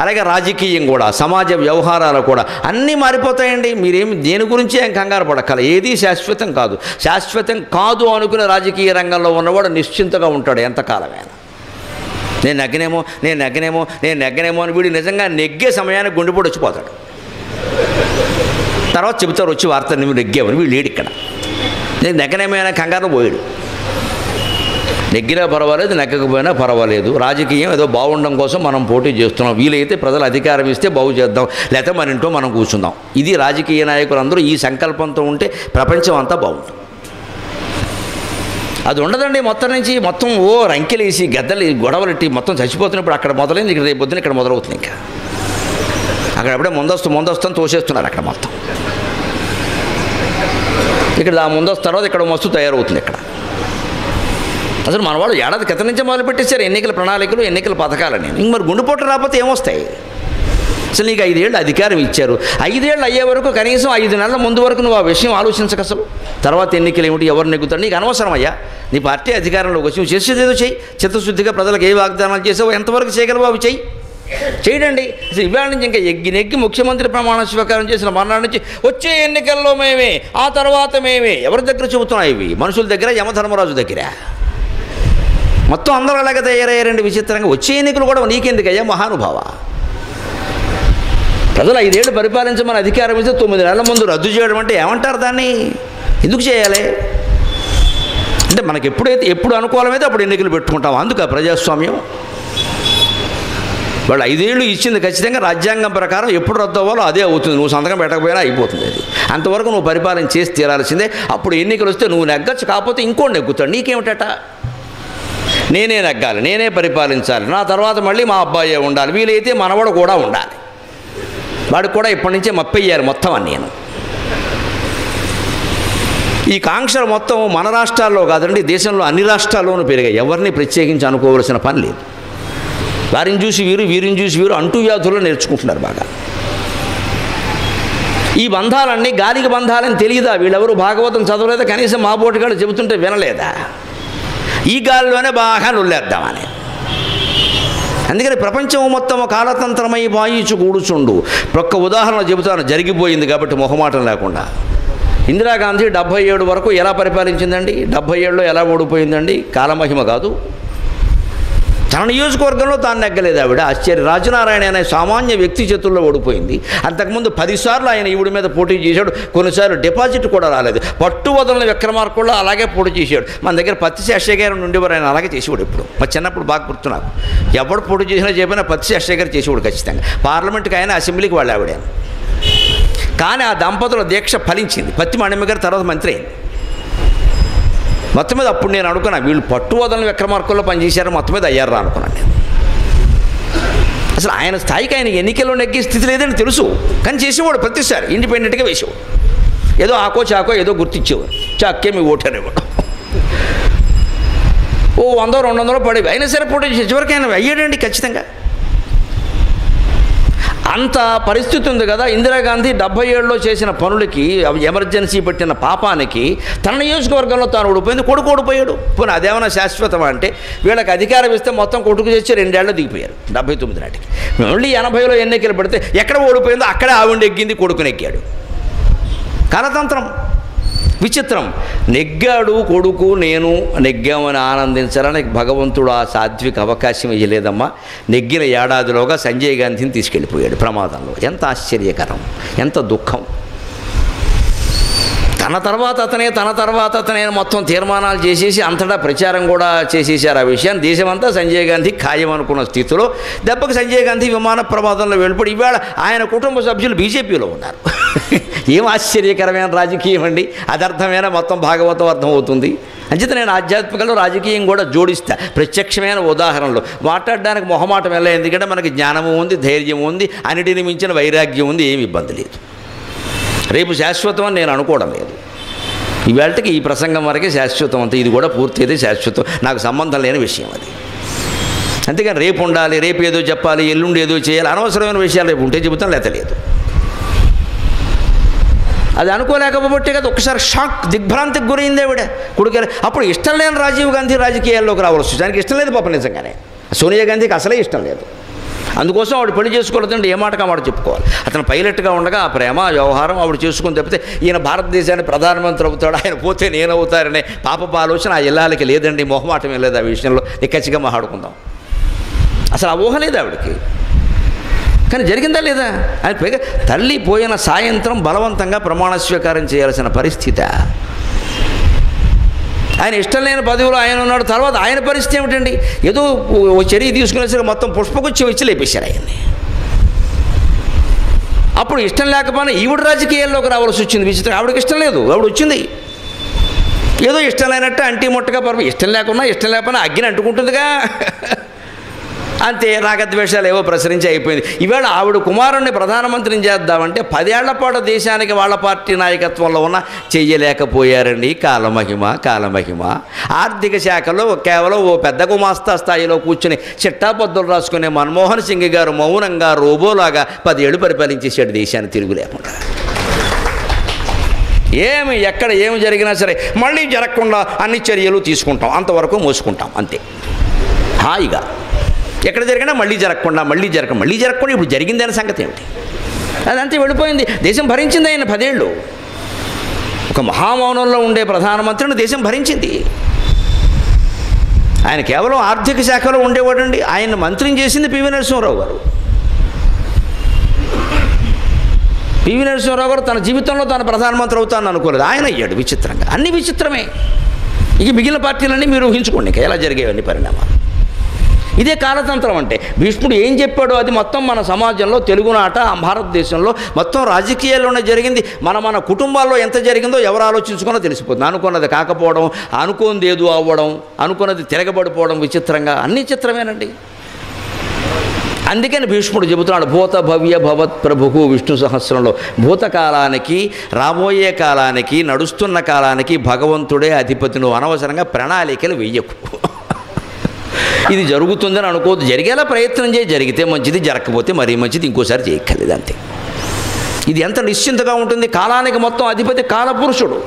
అలాగే రాజకీయం కూడా, సమాజ వ్యవహారాలు కూడా అన్నీ మారిపోతాయండి. మీరేమి దేని గురించి ఏం కంగారు పడక్కల. ఏది శాశ్వతం కాదు. శాశ్వతం కాదు అనుకునే రాజకీయ రంగంలో ఉన్నవాడు నిశ్చింతగా ఉంటాడు ఎంతకాలమైనా. నేను నెగ్గనేమో అని వీడు నిజంగా నెగ్గే సమయానికి గుండెపోటు వచ్చిపోతాడు. తర్వాత చెబుతారు వచ్చి వార్త నువ్వు నెగ్గామని. వీడు లేడు ఇక్కడ. నేను నెగ్గనేమో అయినా కంగారు పోయాడు. నెగ్గినా పర్వాలేదు, నెగ్గకపోయినా పర్వాలేదు. రాజకీయం ఏదో బాగుండడం కోసం మనం పోటీ చేస్తున్నాం. వీలైతే ప్రజలు అధికారం ఇస్తే బాగు చేద్దాం, లేకపోతే మన ఇంట్లో మనం కూర్చుందాం. ఇది రాజకీయ నాయకులందరూ ఈ సంకల్పంతో ఉంటే ప్రపంచం అంతా బాగుంటుంది. అది ఉండదండి. మొత్తం రంకెలేసి గద్దలు గొడవలెట్టి మొత్తం చచ్చిపోతున్నప్పుడు అక్కడ మొదలైంది. ఇక్కడ రేపు పొద్దున ఇక్కడ మొదలవుతుంది. ఇంకా అక్కడ అప్పుడే ముందస్తు అని తోసేస్తున్నారు అక్కడ మొత్తం. ఇక్కడ ఆ ముందస్తు తర్వాత ఇక్కడ మస్తు తయారవుతుంది. ఇక్కడ అసలు మనవాడు ఏడాది క్రితం నుంచే మొదలుపెట్టేశారు ఎన్నికల ప్రణాళికలు, ఎన్నికల పథకాలని. ఇంక మరి గుండెపోటు రాకపోతే ఏమొస్తాయి? అసలు నీకు 5 ఏళ్ళు అధికారం ఇచ్చారు. 5 ఏళ్ళు అయ్యే వరకు కనీసం 5 నెలల ముందు వరకు నువ్వు ఆ విషయం ఆలోచించక అసలు. తర్వాత ఎన్నికలు ఏమిటి, ఎవరు నెగ్గుతారు నీకు అనవసరం అయ్యా. నీ పార్టీ అధికారంలోకి వచ్చి నువ్వు చేసేదేదో చెయ్యి. చిత్తశుద్ధిగా ప్రజలకు ఏ వాగ్దానాలు చేసావో ఎంతవరకు చేయగలవో అవి చెయ్యి. చేయడండి. అసలు ఇవాళ నుంచి ఇంకా నెగ్గి ముఖ్యమంత్రి ప్రమాణ స్వీకారం చేసిన మర్నాడు నుంచి వచ్చే ఎన్నికల్లో మేమే, ఆ తర్వాత మేమే. ఎవరి దగ్గర చెబుతున్నాయి ఇవి? మనుషుల దగ్గర, యమధర్మరాజు దగ్గర. మొత్తం అందరూ అలాగే తయారయ్యారండి విచిత్రంగా. వచ్చే ఎన్నికలు కూడా నీకెందుకయ్యా మహానుభావ? ప్రజలు 5 ఏళ్ళు పరిపాలించమని అధికారం ఇస్తే 9 నెలల ముందు రద్దు చేయడం అంటే ఏమంటారు దాన్ని? ఎందుకు చేయాలి? అంటే మనకి ఎప్పుడు అనుకూలమైతే అప్పుడు ఎన్నికలు పెట్టుకుంటాం. అందుక ప్రజాస్వామ్యం. వాళ్ళు 5 ఏళ్ళు ఇచ్చింది ఖచ్చితంగా రాజ్యాంగం ప్రకారం ఎప్పుడు రద్దు అవ్వాలో అదే అవుతుంది. నువ్వు సంతకం పెట్టకపోయినా అయిపోతుంది. అది అంతవరకు నువ్వు పరిపాలన చేసి తీరాల్సిందే. అప్పుడు ఎన్నికలు వస్తే నువ్వు నెగ్గచ్చు, కాకపోతే ఇంకోటి నెగ్గుతాడు. నీకేమిటట? నేనే నెగ్గాలి, నేనే పరిపాలించాలి, నా తర్వాత మళ్ళీ మా అబ్బాయే ఉండాలి, వీలైతే మనవాడు కూడా ఉండాలి. వాడికి కూడా ఇప్పటి నుంచే మప్పయ్యారు మొత్తం అని. నేను ఈ కాంక్షలు మొత్తం మన రాష్ట్రాల్లో కాదండి, దేశంలో అన్ని రాష్ట్రాల్లోనూ పెరిగాయి. ఎవరిని ప్రత్యేకించి అనుకోవలసిన పని లేదు. వారిని చూసి వీరు, వీరిని చూసి వీరు అంటువ్యాధుల్లో నేర్చుకుంటున్నారు బాగా. ఈ బంధాలన్నీ గాలికి బంధాలని తెలియదా? వీళ్ళెవరు భాగవతం చదవలేదా? కనీసం మా బోటిగాళ్ళు చెబుతుంటే వినలేదా? ఈ గాలిలోనే బాగా నొల్లేద్దామని. అందుకని ప్రపంచం మొత్తం కాలతంత్రమై వాయించు కూడుచుండు. ఒక్క ఉదాహరణ చెబుతాను, జరిగిపోయింది కాబట్టి మొహమాటం లేకుండా. ఇందిరాగాంధీ 77 వరకు ఎలా పరిపాలించిందండి? 77లో ఎలా ఓడిపోయిందండి? కాలమహిమ కాదు. తన నియోజకవర్గంలో తాను నెగ్గలేదు ఆవిడ. ఆశ్చర్య. రాజనారాయణ అనే సామాన్య వ్యక్తి చేతుల్లో ఓడిపోయింది. అంతకుముందు 10 సార్లు ఆయన ఈవిడ మీద పోటీ చేశాడు. కొన్నిసార్లు డిపాజిట్ కూడా రాలేదు. పట్టు వదలని విక్రమార్కుల్లో అలాగే పోటీ చేశాడు. మన దగ్గర పత్తి శేషయ్య గారు ఉండేవారు. ఆయన అలాగే చేసేవాడు. ఇప్పుడు మా చిన్నప్పుడు బాగా గుర్తు నాకు. ఎవడు పోటీ చేసినా చెప్పినా పత్తి శేషయ్య గారు చేసేవాడు ఖచ్చితంగా. పార్లమెంట్కి ఆయన, అసెంబ్లీకి వాళ్ళు ఆవిడ. కానీ ఆ దంపతుల దీక్ష ఫలించింది. పత్తి మణిమ్మ గారు తర్వాత మంత్రి అయింది. మొత్తం మీద అప్పుడు నేను అనుకున్నా వీళ్ళు పట్టు వదలని విక్రమార్కుల్లో పనిచేశారు, మొత్తం మీద అయ్యారా అనుకున్నాను నేను. అసలు ఆయన స్థాయికి ఆయన ఎన్నికల్లో నెగ్గే స్థితి లేదని తెలుసు, కానీ చేసేవాడు ప్రతిసారి ఇండిపెండెంట్గా వేసేవాడు. ఏదో ఆకో చాకో ఏదో గుర్తించేవారు. చాకే మీ ఓటనేవాడు. 100-200 పడేవి. అయినా సరే పోటీ చేసే చివరికి ఆయన అయ్యాడండి ఖచ్చితంగా. అంత పరిస్థితి ఉంది కదా. ఇందిరాగాంధీ 77లో చేసిన పనులకి, ఎమర్జెన్సీ పెట్టిన పాపానికి తన నియోజకవర్గంలో తాను ఓడిపోయింది, కొడుకు ఓడిపోయాడు. పోనీ అదేమన్నా శాశ్వతం అంటే? వీళ్ళకి అధికారం ఇస్తే మొత్తం కొడుకు చేసి 2 ఏళ్ళు దిగిపోయారు 79 నాటికి. మళ్ళీ 80లో ఎన్నికలు పెడితే ఎక్కడ ఓడిపోయిందో అక్కడే ఆవిడ ఎగ్గింది, కొడుకు నెగ్గాడు. కాలతంత్రం విచిత్రం. నెగ్గాడు కొడుకు, నేను నెగ్గామని ఆనందించాలని భగవంతుడు ఆ సాధ్విక అవకాశం ఇవ్వలేదమ్మా. నెగ్గిన ఏడాదిలోగా సంజయ్ గాంధీని తీసుకెళ్ళిపోయాడు ప్రమాదంలో. ఎంత ఆశ్చర్యకరం, ఎంత దుఃఖం. తన తర్వాత అతనే మొత్తం తీర్మానాలు చేసేసి అంతటా ప్రచారం కూడా చేసేసారు ఆ విషయాన్ని. దేశమంతా సంజయ్ గాంధీ ఖాయం అనుకున్న స్థితిలో దెబ్బకి సంజయ్ గాంధీ విమాన ప్రమాదంలో వెళ్ళిపోయి ఇవాళ ఆయన కుటుంబ సభ్యులు బీజేపీలో ఉన్నారు. ఏం ఆశ్చర్యకరమైన రాజకీయం అండి. అదర్థమైన మొత్తం భాగవతం అర్థమవుతుంది. అంచేత నేను ఆధ్యాత్మికలో రాజకీయం కూడా జోడిస్తా. ప్రత్యక్షమైన ఉదాహరణలు మాట్లాడడానికి మొహమాటం వెళ్ళ, ఎందుకంటే మనకి జ్ఞానము ఉంది, ధైర్యం ఉంది, అన్నిటిని మించిన వైరాగ్యం ఉంది, ఏమి ఇబ్బంది లేదు. రేపు శాశ్వతం అని నేను అనుకోవడం లేదు. ఇవాళకి ఈ ప్రసంగం వరకే శాశ్వతం అంతే. ఇది కూడా పూర్తి అయితే శాశ్వతం, నాకు సంబంధం లేని విషయం అది. అంతేగాని రేపు ఉండాలి, రేపు ఏదో చెప్పాలి, ఎల్లుండి ఏదో చేయాలి, అనవసరమైన విషయాలు రేపు ఉంటే చెబుతాం, లేదు. అది అనుకోలేకపోతే కదా ఒకసారి షాక్, దిగ్భ్రాంతికి గురైంది ఆవిడ. కొడుకు అప్పుడు ఇష్టం లేని రాజీవ్ గాంధీ రాజకీయాల్లోకి రావాల్సి, దానికి ఇష్టం లేదు పాప నిజంగానే. సోనియా గాంధీకి అసలే ఇష్టం లేదు. అందుకోసం ఆవిడ పెళ్లి చేసుకోలేదంటే ఏ మాటగా మాట చెప్పుకోవాలి. అతను పైలట్గా ఉండగా ఆ ప్రేమ వ్యవహారం ఆవిడ చేసుకుని తప్పితే ఈయన భారతదేశానికి ప్రధానమంత్రి అవుతాడు, ఆయన పోతే నేనవుతారనే పాపపు ఆలోచన ఆ ఇల్లాలకి లేదండి. మొహమాటమే లేదు ఆ విషయంలో. నిక్కచ్చిగా మాట్లాడుకుందాం. అసలు ఆ ఊహ లేదు ఆవిడకి. కానీ జరిగిందా లేదా? ఆయన పైగా తల్లి పోయిన సాయంత్రం బలవంతంగా ప్రమాణ స్వీకారం చేయాల్సిన పరిస్థితి. ఆయన ఇష్టం లేని పదవిలో ఆయన ఉన్నాడు. తర్వాత ఆయన పరిస్థితి ఏమిటండి? ఏదో చర్య తీసుకునేసరికి మొత్తం పుష్పగుచ్చం ఇచ్చి లేపేశారు ఆయన్ని. అప్పుడు ఇష్టం లేకపోయినా ఈవిడ రాజకీయాల్లోకి రావాల్సి వచ్చింది. విచిత్రం. ఆవిడకి ఇష్టం లేదు, ఆవిడ వచ్చింది. ఏదో ఇష్టం లేనట్టు అంటీ ముట్టగా ఇష్టం లేకపోయినా అగ్గిని అంటుకుంటుందిగా. అంతే, రాగద్వేషాలు ఏవో ప్రసరించి అయిపోయింది. ఈవేళ ఆవిడ కుమారుణ్ణి ప్రధానమంత్రిని చేద్దామంటే 10 ఏళ్ల పాటు దేశానికి వాళ్ళ పార్టీ నాయకత్వంలో ఉన్న చెయ్యలేకపోయారండి. కాలమహిమ. ఆర్థిక శాఖలో కేవలం ఓ పెద్ద గుమాస్తా స్థాయిలో కూర్చుని చిట్టాపద్దులు రాసుకునే మన్మోహన్ సింగ్ గారు మౌనంగా రోబోలాగా 10 ఏళ్ళు పరిపాలించేసాడు దేశాన్ని తిరుగు లేకుండా. ఎక్కడ ఏమి జరిగినా సరే మళ్ళీ జరగకుండా అన్ని చర్యలు తీసుకుంటాం, అంతవరకు మోసుకుంటాం అంతే హాయిగా. ఎక్కడ జరిగినా మళ్ళీ జరగకుండా ఇప్పుడు జరిగిందనే సంగతి ఏమిటి? అదంతే వెళ్ళిపోయింది. దేశం భరించింది ఆయన 10 ఏళ్ళు. ఒక మహామౌనంలో ఉండే ప్రధానమంత్రిని దేశం భరించింది. ఆయన కేవలం ఆర్థిక శాఖలో ఉండేవాడండి. ఆయన మంత్రిని చేసింది పివి నరసింహారావు గారు. పివి నరసింహారావు గారు తన జీవితంలో తాను ప్రధానమంత్రి అవుతానని అనుకోలేదు, ఆయన అయ్యాడు. విచిత్రంగా అన్ని విచిత్రమే. ఇక మిగిలిన పార్టీలన్నీ మీరు ఊహించుకోండి ఇంకా ఎలా జరిగేవన్నీ పరిణామాలు. ఇదే కాలతంత్రం అంటే. భీష్ముడు ఏం చెప్పాడో అది మొత్తం మన సమాజంలో, తెలుగునాట, భారతదేశంలో మొత్తం రాజకీయాల్లోనే జరిగింది. మన కుటుంబాల్లో ఎంత జరిగిందో ఎవరు ఆలోచించుకున్నా తెలిసిపోతుంది. అనుకున్నది కాకపోవడం, అనుకోనిది ఏదో అవ్వడం, అనుకున్నది తిరగబడిపోవడం, విచిత్రంగా అన్ని చిత్రమేనండి. అందుకని భీష్ముడు చెబుతున్నాడు, భూత భవ్య భవత్ ప్రభుకు విష్ణు సహస్రంలో భూతకాలానికి, రాబోయే కాలానికి, నడుస్తున్న కాలానికి భగవంతుడే అధిపతి. నువ్వు అనవసరంగా ప్రణాళికలు వెయ్యకు. ఇది జరుగుతుందని అనుకోదు, జరిగేలా ప్రయత్నం చేయి. జరిగితే మంచిది, జరగకపోతే మరీ మంచిది, ఇంకోసారి చేయక్కర్లేదు అంతే. ఇది ఎంత నిశ్చింతగా ఉంటుంది. కాలానికి మొత్తం అధిపతి కాలపురుషుడు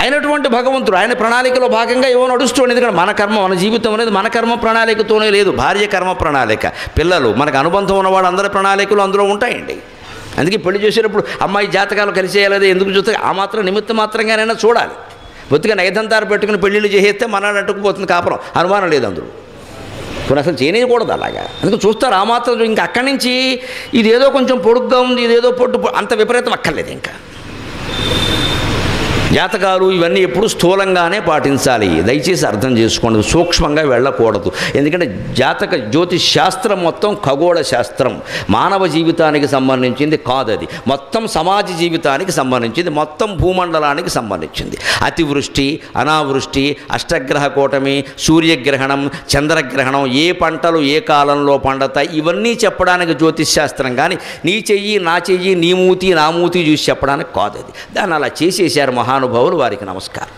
అయినటువంటి భగవంతుడు. ఆయన ప్రణాళికలో భాగంగా ఏవో నడుస్తుంది. ఎందుకంటే మన కర్మ, మన జీవితం అనేది మన కర్మ ప్రణాళికతోనే లేదు. భార్య కర్మ ప్రణాళిక, పిల్లలు, మనకు అనుబంధం ఉన్నవాడు అందరి ప్రణాళికలు అందులో ఉంటాయండి. అందుకే పెళ్లి చేసేటప్పుడు అమ్మాయి జాతకాలు కలిసేయాలి ఎందుకు చూస్తే ఆ మాత్రం నిమిత్త మాత్రంగానైనా చూడాలి. బొత్తిగా నైదంతారు పెట్టుకుని పెళ్ళిళ్ళు చేసేస్తే మనాడు అంటుకుపోతుంది కాపురం, అనుమానం లేదు అందులో. కొన్ని అసలు చేయకూడదు అలాగా. అందుకే చూస్తారు ఆ మాత్రం. ఇంకా అక్కడి నుంచి ఇదేదో కొంచెం పొడుగ్గా ఉంది, ఇదేదో పొట్టు, అంత విపరీతం అక్కర్లేదు. ఇంకా జాతకాలు ఇవన్నీ ఎప్పుడు స్థూలంగానే పాటించాలి. దయచేసి అర్థం చేసుకోండి, సూక్ష్మంగా వెళ్ళకూడదు. ఎందుకంటే జాతక జ్యోతిష్ శాస్త్రం మొత్తం ఖగోళ శాస్త్రం, మానవ జీవితానికి సంబంధించింది కాదు. అది మొత్తం సమాజ జీవితానికి సంబంధించింది, మొత్తం భూమండలానికి సంబంధించింది. అతివృష్టి, అనావృష్టి, అష్టగ్రహ కూటమి, సూర్యగ్రహణం, చంద్రగ్రహణం, ఏ పంటలు ఏ కాలంలో పండతాయి, ఇవన్నీ చెప్పడానికి జ్యోతిష్ శాస్త్రం. కానీ నీ చెయ్యి నా చెయ్యి, నీ మూతి నా మూతి చూసి చెప్పడానికి కాదు. అది దాన్ని అలా చేసేసారు మహానుభావులు, వారికి నమస్కారం.